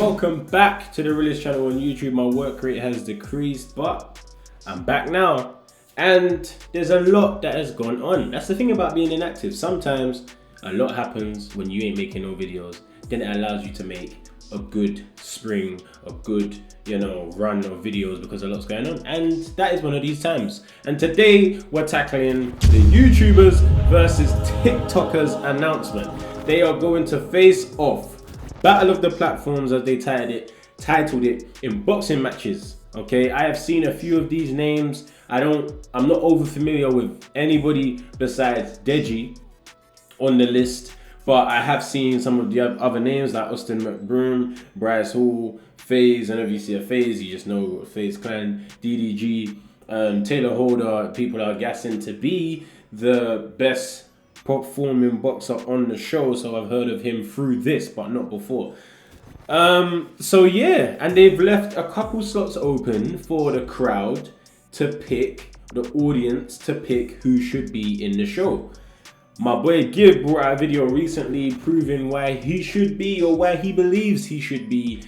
welcome back to the realest channel on YouTube. My work rate has decreased, but I'm back now. And there's a lot that has gone on. That's the thing about being inactive. Sometimes a lot happens when you ain't making no videos. Then it allows you to make a good spring, a good, run of videos because a lot's going on. And that is one of these times. And today we're tackling the YouTubers versus TikTokers announcement. They are going to face off. Battle of the platforms, as they titled it in boxing matches. Okay, I have seen a few of these names. I'm not over familiar with anybody besides Deji on the list, but I have seen some of the other names like Broom, Bryce Hall, PaZ, and if you see a PaZ, you just know PaZ Clan, DDG, Taylor Holder. People are guessing to be the best performing boxer on the show, so I've heard of him through this, but not before. So yeah, and they've left a couple slots open for the crowd to pick, the audience to pick who should be in the show. My boy Gib brought out a video recently proving why he should be, or why he believes he should be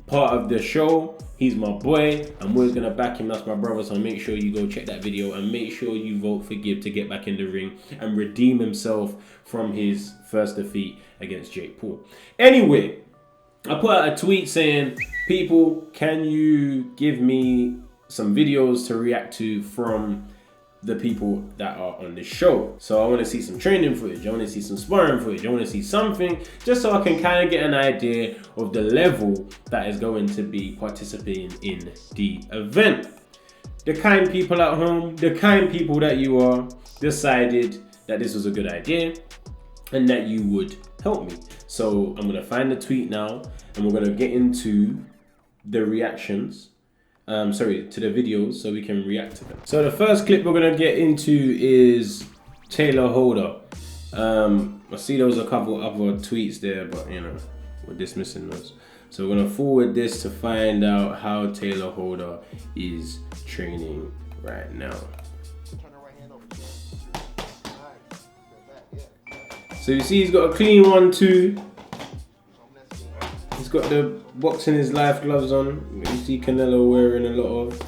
part of the show. He's my boy. I'm always gonna back him. That's my brother. So make sure you go check that video and make sure you vote for Gib to get back in the ring and redeem himself from his first defeat against Jake Paul. Anyway, I put out a tweet saying, people, can you give me some videos to react to from the people that are on the show? So I want to see some training footage, I want to see some sparring footage, I want to see something just so I can kind of get an idea of the level that is going to be participating in the event. The kind people at home, the kind people that you are, decided that this was a good idea and that you would help me. So I'm going to find the tweet now and we're going to get into the reactions. To the videos so we can react to them. So the first clip we're gonna get into is Taylor Holder. I see there was a couple other tweets there, but we're dismissing those. So we're gonna forward this to find out how Taylor Holder is training right now. So you see he's got a clean 1-2. He's got the boxing his life gloves on. You see Canelo wearing a lot of.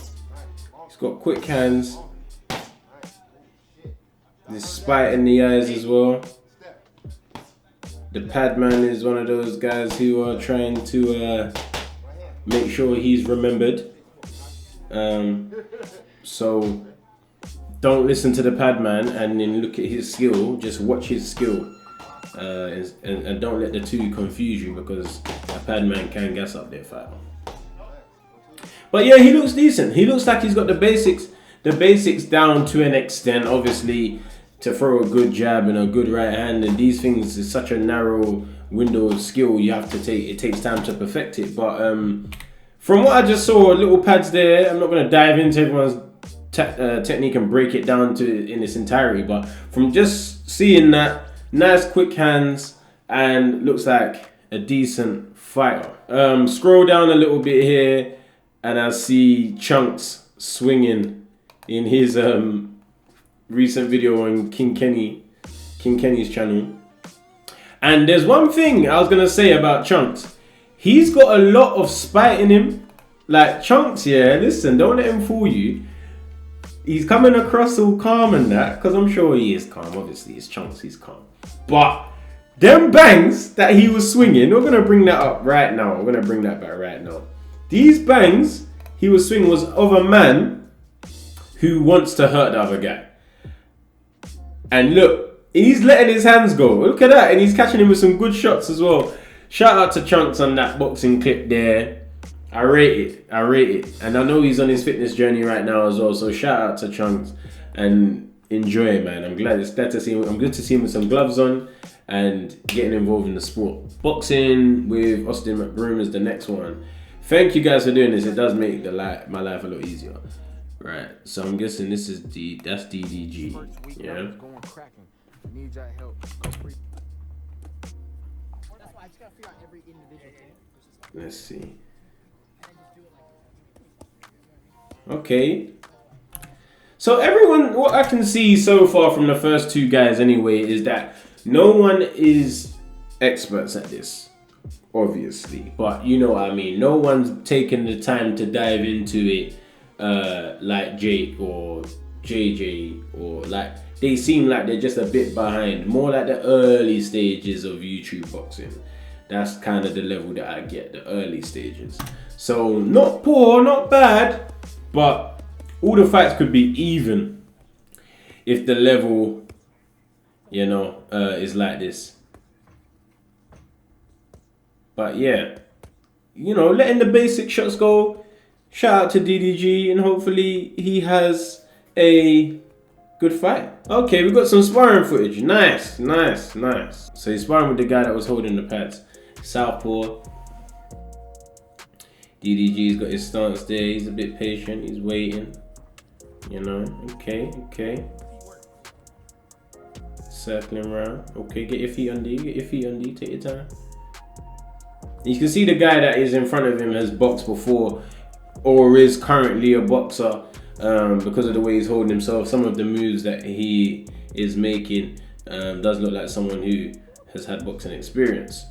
He's got quick hands. There's spite in the eyes as well. The pad man is one of those guys who are trying to make sure he's remembered. So don't listen to the pad man and then look at his skill. Just watch his skill. And don't let the two confuse you, because a pad man can gas up their fight. But yeah, he looks decent. He looks like he's got the basics down to an extent. Obviously, to throw a good jab and a good right hand and these things is such a narrow window of skill you have to take. It takes time to perfect it. But from what I just saw, little pads there. I'm not going to dive into everyone's technique and break it down in its entirety. But from just seeing that, nice quick hands and looks like a decent fighter. Scroll down a little bit here and I see Chunks swinging in his recent video on King Kenny's channel. And there's one thing I was gonna say about Chunks. He's got a lot of spite in him. Like Chunks, yeah, listen, don't let him fool you. He's coming across all calm and that, because I'm sure he is calm. Obviously, it's Chunks, he's calm. But them bangs that he was swinging, we're going to bring that up right now. We're going to bring that back right now. These bangs he was swinging was of a man who wants to hurt the other guy. And look, he's letting his hands go. Look at that. And he's catching him with some good shots as well. Shout out to Chunks on that boxing clip there. I rate it. And I know he's on his fitness journey right now as well. So shout out to Chunks and enjoy it, man. I'm glad to see him. I'm good to see him with some gloves on and getting involved in the sport. Boxing with Broom is the next one. Thank you guys for doing this. It does make my life a lot easier. Right. So I'm guessing this is that's DDG. Yeah. Let's see. Okay. So everyone, what I can see so far from the first two guys anyway is that no one is experts at this. obviously, but you know what I mean. No one's taken the time to dive into it like Jake or JJ, or like they seem like they're just a bit behind, more like the early stages of YouTube boxing. That's kind of the level that I get, the early stages. So not poor, not bad, but all the fights could be even if the level, you know, is like this. But yeah, you know, letting the basic shots go. Shout out to DDG, and hopefully he has a good fight. Okay, we got some sparring footage. Nice, nice, nice. So he's sparring with the guy that was holding the pads. Southpaw. DDG's got his stance there. He's a bit patient. He's waiting. You know, okay, okay. Circling around. Okay, get your feet under you. Get your feet under you. Take your time. You can see the guy that is in front of him has boxed before, or is currently a boxer, because of the way he's holding himself. Some of the moves that he is making does look like someone who has had boxing experience,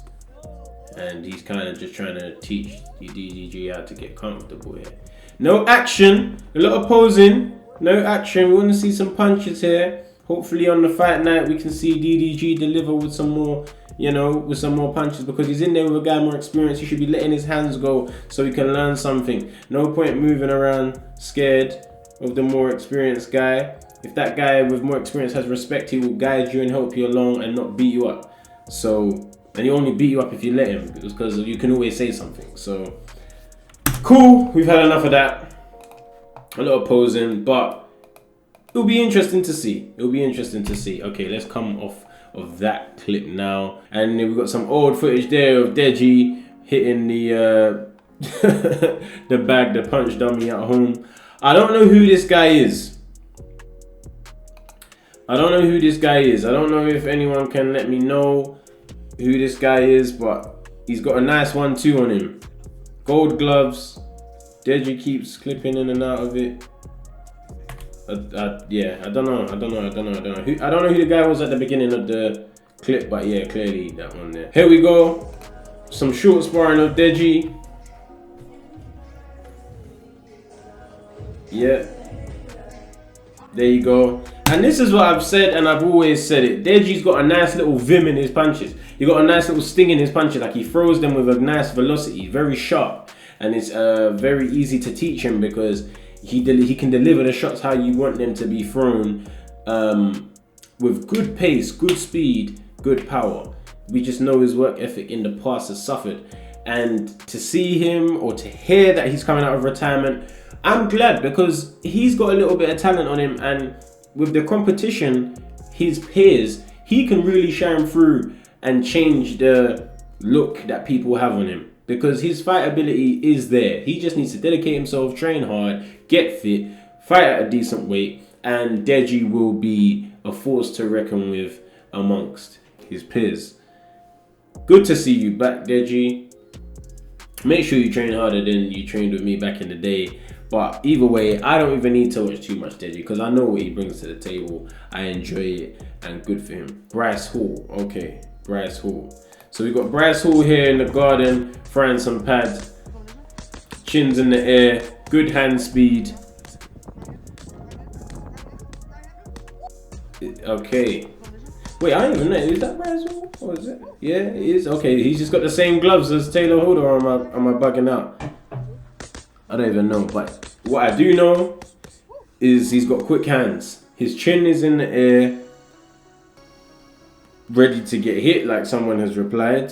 and he's kind of just trying to teach the DDG how to get comfortable here. No action, a lot of posing, no action. We want to see some punches here. Hopefully on the fight night we can see DDG deliver with some more, you know, with some more punches, because he's in there with a guy more experienced. He should be letting his hands go so he can learn something. No point moving around scared of the more experienced guy. If that guy with more experience has respect, he will guide you and help you along and not beat you up. So, and he only beat you up if you let him, because you can always say something. So, cool, we've had enough of that. A lot of posing, but it'll be interesting to see. It'll be interesting to see. Okay, let's come off of that clip now, and then we've got some old footage there of Deji hitting the the bag, the punch dummy at home. I don't know who this guy is. I don't know who this guy is. I don't know if anyone can let me know who this guy is, but he's got a nice 1-2 on him. Gold gloves. Deji keeps clipping in and out of it. Yeah, I don't know. I don't know who the guy was at the beginning of the clip, but yeah, clearly that one there. Here we go. Some short sparring of Deji. Yeah. There you go. And this is what I've said, and I've always said it. Deji's got a nice little vim in his punches. He got a nice little sting in his punches. Like, he throws them with a nice velocity, very sharp, and it's very easy to teach him, because he can deliver the shots how you want them to be thrown, with good pace, good speed, good power. We just know his work ethic in the past has suffered, and to see him, or to hear that he's coming out of retirement, I'm glad, because he's got a little bit of talent on him, and with the competition, his peers, he can really shine through and change the look that people have on him, because his fight ability is there. He just needs to dedicate himself, train hard, get fit, fight at a decent weight, and Deji will be a force to reckon with amongst his peers. Good to see you back, Deji. Make sure you train harder than you trained with me back in the day. But either way, I don't even need to watch too much Deji, because I know what he brings to the table. I enjoy it, and good for him. Bryce Hall. Okay, Bryce Hall. So we've got Bryce Hall here in the garden, frying some pads. Chins in the air, good hand speed. Okay. Wait, I don't even know. Is that Bryce Hall? Or is it? Yeah, it is. Okay, he's just got the same gloves as Taylor Holder, or am I bugging out? I don't even know, but what I do know is he's got quick hands. His chin is in the air, ready to get hit, like someone has replied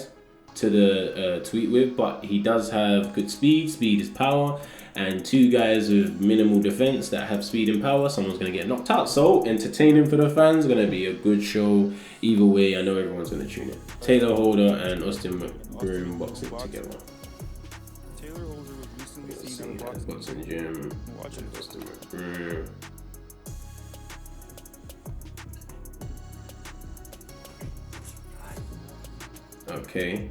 to the tweet with, but he does have good speed. Speed is power, and two guys with minimal defense that have speed and power, someone's going to get knocked out. So entertaining for the fans, going to be a good show. Either way, I know everyone's going to tune in. Taylor Holder and Austin Broom boxing together. Boxing gym. Watching Austin Broom. Okay.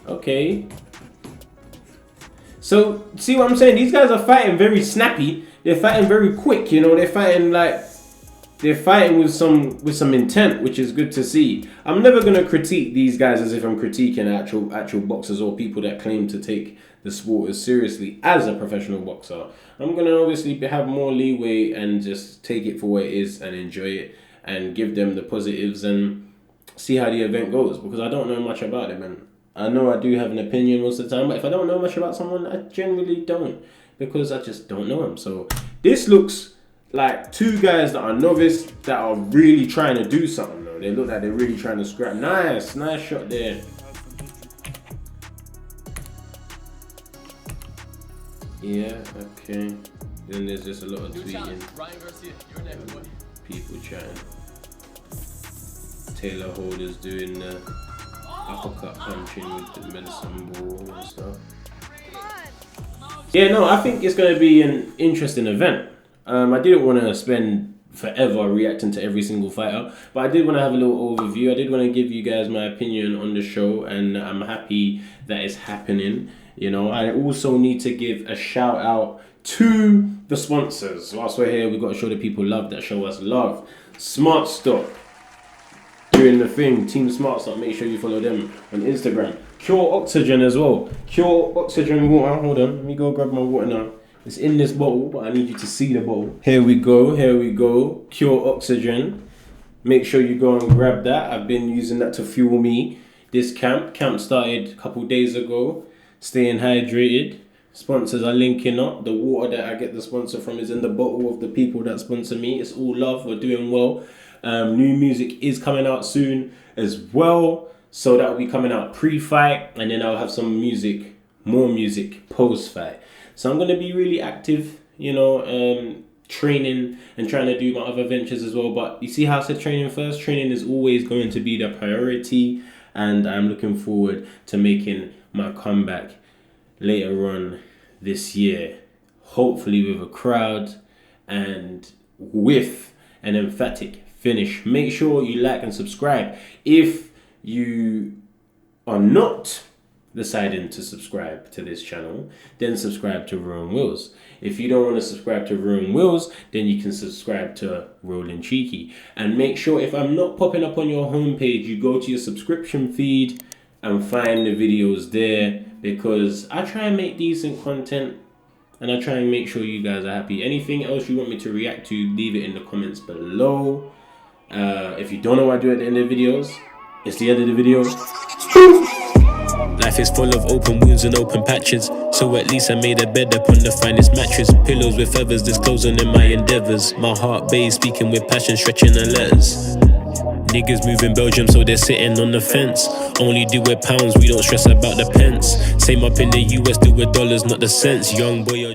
Okay. So, see what I'm saying? These guys are fighting very snappy. They're fighting very quick, you know. They're fighting like they're fighting with some intent, which is good to see. I'm never gonna critique these guys as if I'm critiquing actual boxers or people that claim to take the sport as seriously as a professional boxer. I'm gonna obviously have more leeway and just take it for what it is and enjoy it and give them the positives and see how the event goes, because I don't know much about it, man. I know I do have an opinion most of the time, but if I don't know much about someone, I generally don't, because I just don't know them. So this looks like two guys that are novice that are really trying to do something though. They look like they're really trying to scrap. Nice shot there. Yeah, okay. Then there's just a lot of tweeting. People chatting. Taylor Holder's doing the uppercut punching with the medicine ball and stuff. Yeah, no, I think it's going to be an interesting event. I didn't want to spend forever reacting to every single fighter, but I did want to have a little overview. I did want to give you guys my opinion on the show, and I'm happy that it's happening. You know, I also need to give a shout out to the sponsors. Whilst we're here, we've got to show the people love that show us love. Smart Stop doing the thing. Team Smart Stop. Make sure you follow them on Instagram. Cure Oxygen as well. Cure Oxygen water. Hold on, let me go grab my water now. It's in this bottle, but I need you to see the bottle. Here we go. Cure Oxygen. Make sure you go and grab that. I've been using that to fuel me this camp. Camp started a couple days ago. Staying hydrated. Sponsors are linking up. The water that I get the sponsor from is in the bottle of the people that sponsor me. It's all love. We're doing well. New music is coming out soon as well. So that will be coming out pre-fight. And then I'll have some music, more music post-fight. So I'm going to be really active, you know, training and trying to do my other ventures as well. But you see how I said training first? Training is always going to be the priority. And I'm looking forward to making my comeback later on this year. Hopefully with a crowd and with an emphatic finish. Make sure you like and subscribe. If you are not deciding to subscribe to this channel, then subscribe to Rowan Wills. If you don't want to subscribe to Rowan Wills, then you can subscribe to Rolling Cheeky. And make sure, if I'm not popping up on your homepage, you go to your subscription feed and find the videos there, because I try and make decent content and I try and make sure you guys are happy. Anything else you want me to react to, leave it in the comments below. If you don't know what I do at the end of the videos, it's the end of the video. Life is full of open wounds and open patches, so at least I made a bed upon the finest mattress. Pillows with feathers disclosing in my endeavors. My heart bathes, speaking with passion, stretching the letters. Niggas move in Belgium, so they're sitting on the fence. Only do it pounds, we don't stress about the pence. Same up in the US, do it dollars, not the cents. Young boy,